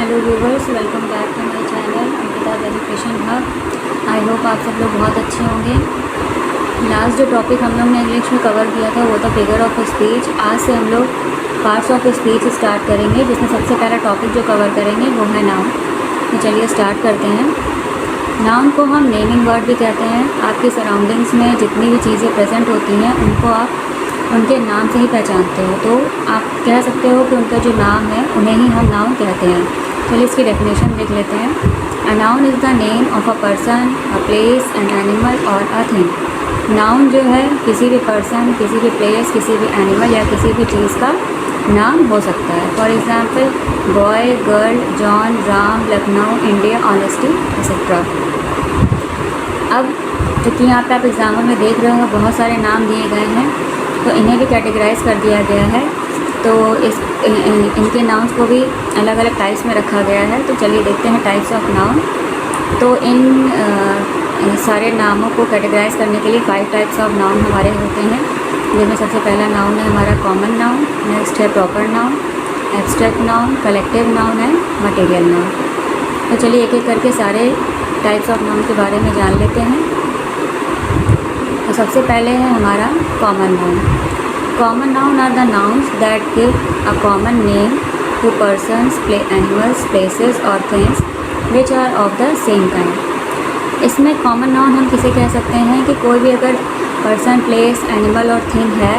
Hello viewers, welcome back to my channel Ankita's education hub. I hope आप सब लोग बहुत अच्छे होंगे। लास्ट जो टॉपिक हम लोग ने इंग्लिश में कवर किया था वो था फिगर ऑफ स्पीच। आज से हम लोग पार्ट्स ऑफ स्पीच स्टार्ट करेंगे, जिसमें सबसे पहला टॉपिक जो कवर करेंगे वो है नाउन। तो चलिए स्टार्ट करते हैं। नाउन को हम नेमिंग वर्ड भी कहते हैं। आपकी सराउंडिंग्स में जितनी भी चीज़ें प्रेजेंट होती हैं उनको आप उनके नाम से ही पहचानते हो, तो आप कह सकते हो कि उनका जो नाम है उन्हें ही हम नाउन कहते हैं। चलिए इसकी डेफिनेशन देख लेते हैं। A noun is the name of a person, a place, an animal और अ थिंग। नाउन जो है किसी भी पर्सन, किसी भी प्लेस, किसी भी एनिमल या किसी भी चीज़ का नाम हो सकता है। For example boy, girl, John, Ram, Lucknow, India, honesty etcetera. अब चूँकि यहाँ पे आप एग्जाम्पल में देख रहे हो बहुत सारे नाम दिए गए हैं, तो इन्हें भी कैटेगराइज कर दिया गया है। तो इनके नाउन्स को भी अलग अलग टाइप्स में रखा गया है। तो चलिए देखते हैं टाइप्स ऑफ नाउन। तो इन सारे नामों को कैटेगराइज करने के लिए 5 टाइप्स ऑफ नाउन हमारे होते हैं, जिनमें सबसे पहला नाउन है हमारा कॉमन नाउन, नेक्स्ट है proper noun, abstract noun, collective noun है मटेरियल नाउन। तो चलिए एक एक करके सारे टाइप्स ऑफ नाउन के बारे में जान लेते हैं। तो सबसे पहले है हमारा common noun. Common noun are the nouns that give a common name to persons, animals, places और things which are of the same kind. इसमें कॉमन नाउन हम किसे कह सकते हैं कि कोई भी अगर पर्सन, प्लेस, एनिमल और थिंग है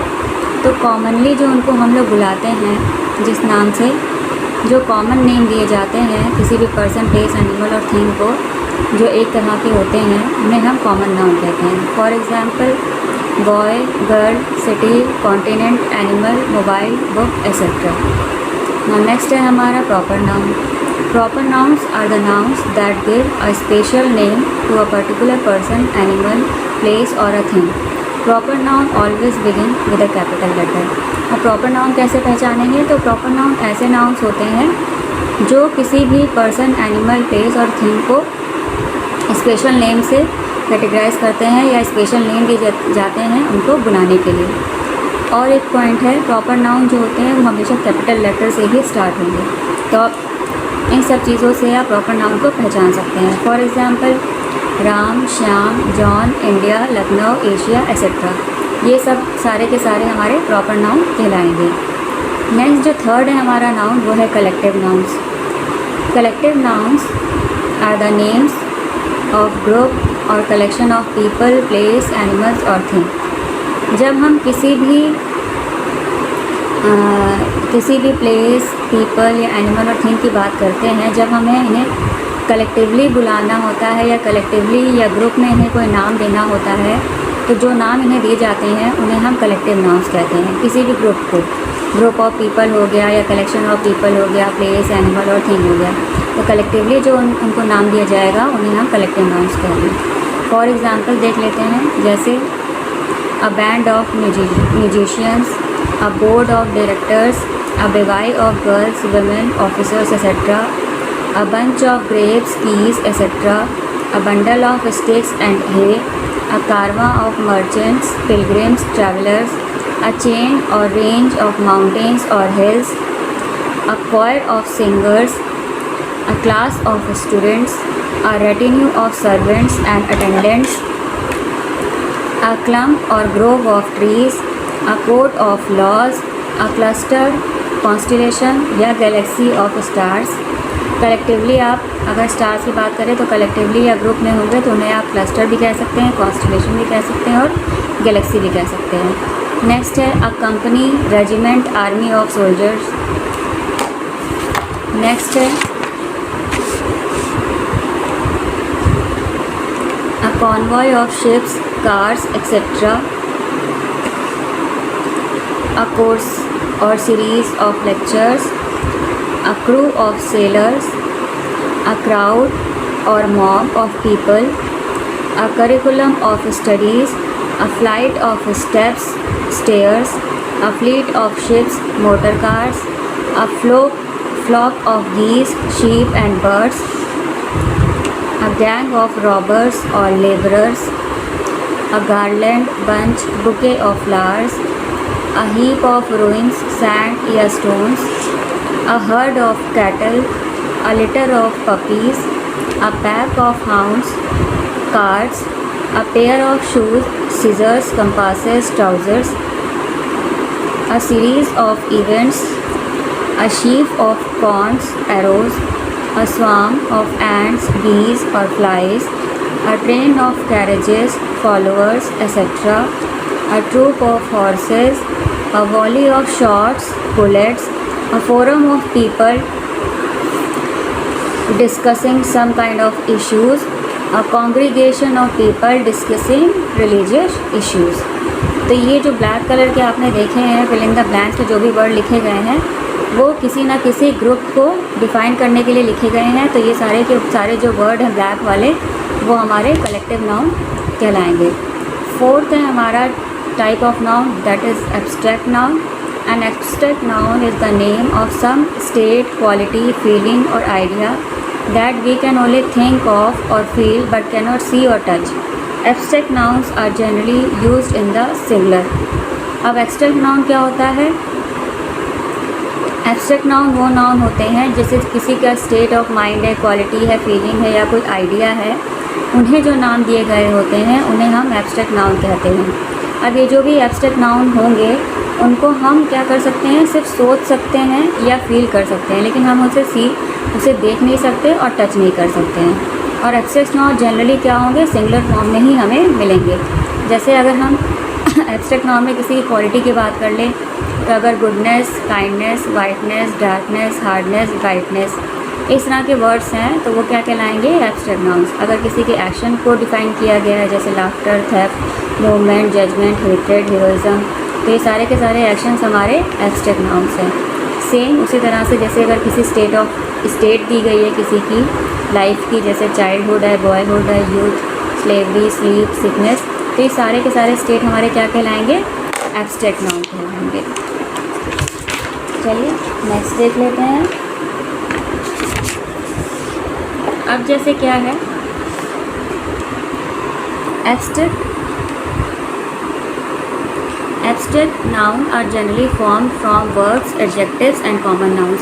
तो कॉमनली जो उनको हम लोग बुलाते हैं जिस नाम से, जो कॉमन नेम दिए जाते हैं किसी भी पर्सन, प्लेस, एनिमल और थिंग को जो एक तरह के होते हैं, उन्हें हम कॉमन नाउन कहते हैं। For example boy, girl, city, continent, animal, mobile, book etcetera. Now next है हमारा proper noun. Proper nouns are the nouns that give a special name to a particular person, animal, place और a thing. Proper noun always begin with a capital letter. और proper noun कैसे पहचानेंगे? तो proper noun ऐसे nouns होते हैं जो किसी भी पर्सन, एनिमल, प्लेस और थिंग को स्पेशल नेम से कैटेगराइज करते हैं या स्पेशल नेम दिए जाते हैं उनको बुलाने के लिए। और एक पॉइंट है, प्रॉपर नाउन जो होते हैं वो हमेशा कैपिटल लेटर से ही स्टार्ट होंगे। तो इन सब चीज़ों से आप प्रॉपर नाउन को पहचान सकते हैं। For example Ram, Shyam, John, India, Lucknow, Asia etcetera. ये सब सारे के सारे हमारे प्रॉपर नाउन कहलाएंगे। नेक्स्ट जो थर्ड है हमारा नाउन वो है collective nouns. Collective nouns are the names of group और collection of people, place, animals और थिंग। जब हम किसी भी प्लेस, पीपल या एनिमल और थिंग की बात करते हैं, जब हमें इन्हें कलेक्टिवली बुलाना होता है या कलेक्टिवली या ग्रुप में इन्हें कोई नाम देना होता है, तो जो नाम इन्हें दिए जाते हैं उन्हें हम कलेक्टिव नाउन्स कहते हैं। किसी भी ग्रुप को, ग्रुप ऑफ पीपल हो गया या कलेक्शन ऑफ पीपल हो गया, प्लेस, एनिमल और थिंग हो गया, तो कलेक्टिवली जो उनको नाम दिया जाएगा उन्हें हम कलेक्टिव नाउन्स कहेंगे। फॉर एग्ज़ाम्पल देख लेते हैं, जैसे a band of musicians, a board of directors, a bevy of girls, women, officers etcetera, a bunch of grapes, keys etcetera, a bundle of sticks and hay, a caravan of merchants, pilgrims, travellers, a chain और range of mountains और hills, a choir of singers, a class of students, a retinue of servants and attendants, a clump or grove of trees, a court of laws, a cluster, constellation या galaxy of stars। Collectively आप अगर stars की बात करें तो collectively या group में होंगे तो उन्हें आप क्लस्टर भी कह सकते हैं, कॉन्स्टलेशन भी कह सकते हैं और गैलेक्सी भी कह सकते हैं। नेक्स्ट है a company, regiment, army of soldiers. Next है a convoy of ships, cars, etc. A course or series of lectures, a crew of sailors, a crowd or mob of people, a curriculum of studies, a flight of steps, stairs, a fleet of ships, motor cars, a flock of geese, sheep and birds, a gang of robbers or laborers, a garland, bunch, bouquet of flowers, a heap of ruins, sand या stones, a herd of cattle, a litter of puppies, a pack of hounds, cards, a pair of shoes, scissors, compasses, trousers, a series of events, a sheaf of corns, arrows, a swarm of ants, bees or flies, a train of carriages, followers, etc., a troop of horses, a volley of shots, bullets, a forum of people discussing some kind of issues, a congregation of people discussing religious issues। तो ये जो black colour के आपने देखे हैं fill in the blanks में जो भी वर्ड लिखे गए हैं वो किसी ना किसी ग्रुप को डिफ़ाइन करने के लिए लिखे गए हैं। तो ये सारे के सारे जो वर्ड हैं ब्लैक वाले वो हमारे कलेक्टिव नाउन कहलाएंगे। फोर्थ है हमारा type of noun that is abstract noun. An abstract noun is the name of some state, quality, feeling और idea that we can only think of or feel but cannot see or touch. Abstract nouns are generally used in the singular. अब abstract noun क्या होता है? Abstract noun वो noun होते हैं जैसे किसी का state of mind है, quality है, feeling है या कोई idea है, उन्हें जो नाम दिए गए होते हैं उन्हें हम abstract noun कहते हैं। अब ये जो भी abstract noun होंगे उनको हम क्या कर सकते हैं, सिर्फ सोच सकते हैं या फील कर सकते हैं, लेकिन हम उसे देख नहीं सकते और टच नहीं कर सकते हैं। और एब्स्ट्रैक्ट नाउन जनरली क्या होंगे, सिंगुलर फॉर्म में ही हमें मिलेंगे। जैसे अगर हम एब्स्ट्रैक्ट नाउन में किसी की क्वालिटी की बात कर लें तो अगर goodness, kindness, whiteness, darkness, hardness, brightness इस तरह के वर्ड्स हैं तो वो क्या कहलाएंगे, एब्स्ट्रैक्ट नाउन्स। अगर किसी के एक्शन को डिफ़ाइन किया गया है जैसे laughter, theft, movement, judgement, hatred, heroism, तो ये सारे के सारे एक्शंस हमारे एब्स्ट्रैक्ट नाउन्स हैं। सेम उसी तरह से जैसे अगर किसी स्टेट दी गई है किसी की लाइफ की, जैसे चाइल्डहुड है, बॉयहुड है, यूथ, स्लेवरी, स्लीप, सिकनेस, तो ये सारे के सारे स्टेट हमारे क्या कहलाएंगे, एब्स्ट्रैक्ट नाउन कहलाएंगे। चलिए नेक्स्ट देख लेते हैं। अब जैसे क्या है abstract noun are generally form from verbs, adjectives and common nouns.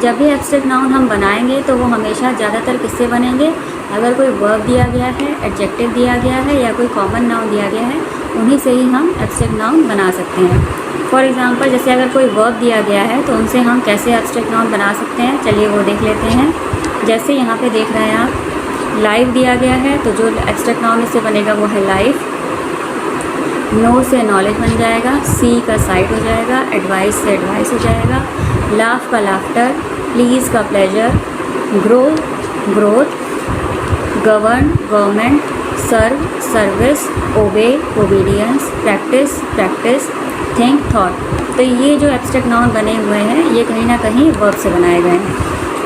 जब भी एब्स्ट्रैक्ट नाउन हम बनाएंगे तो वो हमेशा ज़्यादातर किससे बनेंगे, अगर कोई वर्ब दिया गया है, एडजेक्टिव दिया गया है या कोई कॉमन नाउन दिया गया है उन्हीं से ही हम एब्स्ट्रैक्ट नाउन बना सकते हैं। फॉर एग्जांपल जैसे अगर कोई वर्ब दिया गया है तो उनसे हम कैसे एब्स्ट्रैक्ट नाउन बना सकते हैं, चलिए वो देख लेते हैं। जैसे यहाँ पे देख रहे हैं आप लाइव दिया गया है तो जो एब्स्ट्रैक्ट नाउन इससे बनेगा वो है लाइफ। नो से नॉलेज बन जाएगा, सी का साइट हो जाएगा, एडवाइस से एडवाइस हो जाएगा, लाफ का लाफ्टर, प्लीज़ का pleasure, grow growth, govern government, serve service, obey obedience, practice practice, think thought. तो ये जो एब्स्ट्रैक्ट नाउन बने हुए हैं ये कहीं ना कहीं वर्ब से बनाए गए हैं।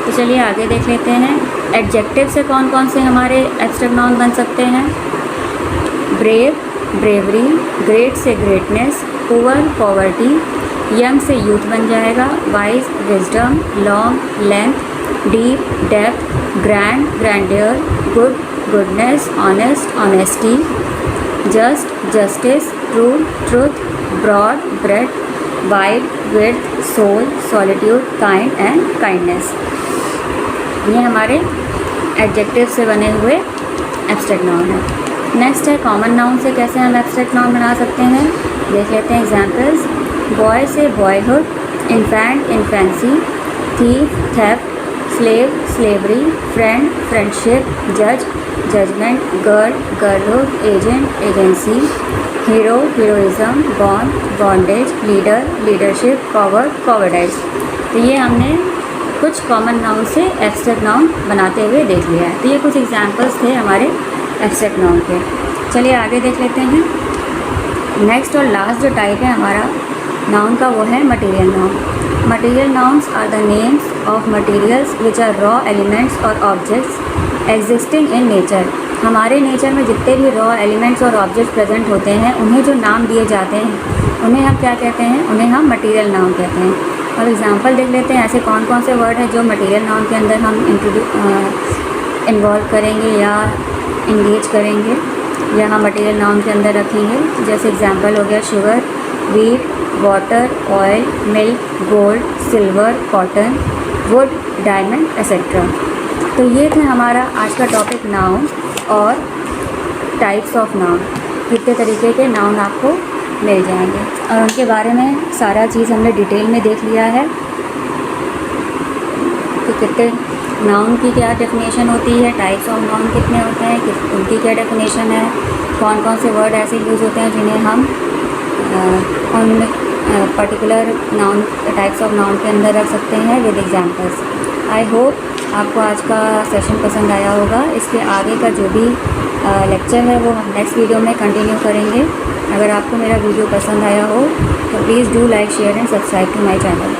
तो चलिए आगे देख लेते हैं। एडजेक्टिव से कौन कौन से हमारे एब्स्ट्रैक्ट नाउन बन सकते हैं, ब्रेव ब्रेवरी, ग्रेट से ग्रेटनेस, पुअर पॉवर्टी, यंग से यूथ बन जाएगा, wise wisdom, long length, deep depth, grand grandeur, good goodness, honest honesty, just justice, true truth, broad breadth, wide width, sole solitude, kind and kindness. ये हमारे adjective से बने हुए abstract noun हैं। Next है कॉमन नाउन से कैसे हम एब्स्ट्रैक्ट नाउन बना सकते हैं, देख लेते हैं एग्जाम्पल्स। बॉय से boyhood, infant infancy, thief theft, slave slavery, friend friendship, जज judgement, girl girlhood, agent agency, hero heroism, bond bondage, leader leadership, coward cowardice. तो ये हमने कुछ कॉमन नाउन से एब्स्ट्रैक्ट नाउन बनाते हुए देख लिया है। तो ये कुछ एग्जाम्पल्स थे हमारे एब्स्ट्रैक्ट नाउन के। चलिए आगे देख लेते हैं। नेक्स्ट और लास्ट जो टाइप है हमारा नाउन का वो है material noun. Material nouns are the names of materials which are raw elements और ऑब्जेक्ट्स एग्जिस्टिंग इन नेचर। हमारे नेचर में जितने भी रॉ एलिमेंट्स और ऑब्जेक्ट्स प्रेजेंट होते हैं उन्हें जो नाम दिए जाते हैं उन्हें हम क्या कहते हैं, उन्हें हम मटेरियल नाउन कहते हैं। और एग्जांपल देख लेते हैं ऐसे कौन कौन से वर्ड हैं जो मटेरियल नाउन के अंदर हम इन्वॉल्व करेंगे या इंगेज करेंगे या हम मटेरियल नाउन के अंदर रखेंगे। जैसे एग्जांपल हो गया sugar, wheat, water, oil, milk, gold, silver, cotton, would, diamond etcetera. तो ये थे हमारा आज का टॉपिक नाउन और टाइप्स ऑफ नाउन। कितने तरीके के नाउन आपको मिल जाएंगे और उनके बारे में सारा चीज़ हमने डिटेल में देख लिया है कि कितने नाउन की क्या डेफिनेशन होती है, टाइप्स ऑफ नाउन कितने होते हैं, उनकी क्या डेफिनेशन है, कौन कौन से वर्ड ऐसे यूज़ होते हैं जिन्हें हम उन particular noun types of noun के अंदर रख सकते हैं विद एग्जांपल्स। आई होप आपको आज का सेशन पसंद आया होगा। इसके आगे का जो भी लेक्चर है वो हम नेक्स्ट वीडियो में कंटिन्यू करेंगे। अगर आपको मेरा वीडियो पसंद आया हो तो please do like, share and subscribe to my channel.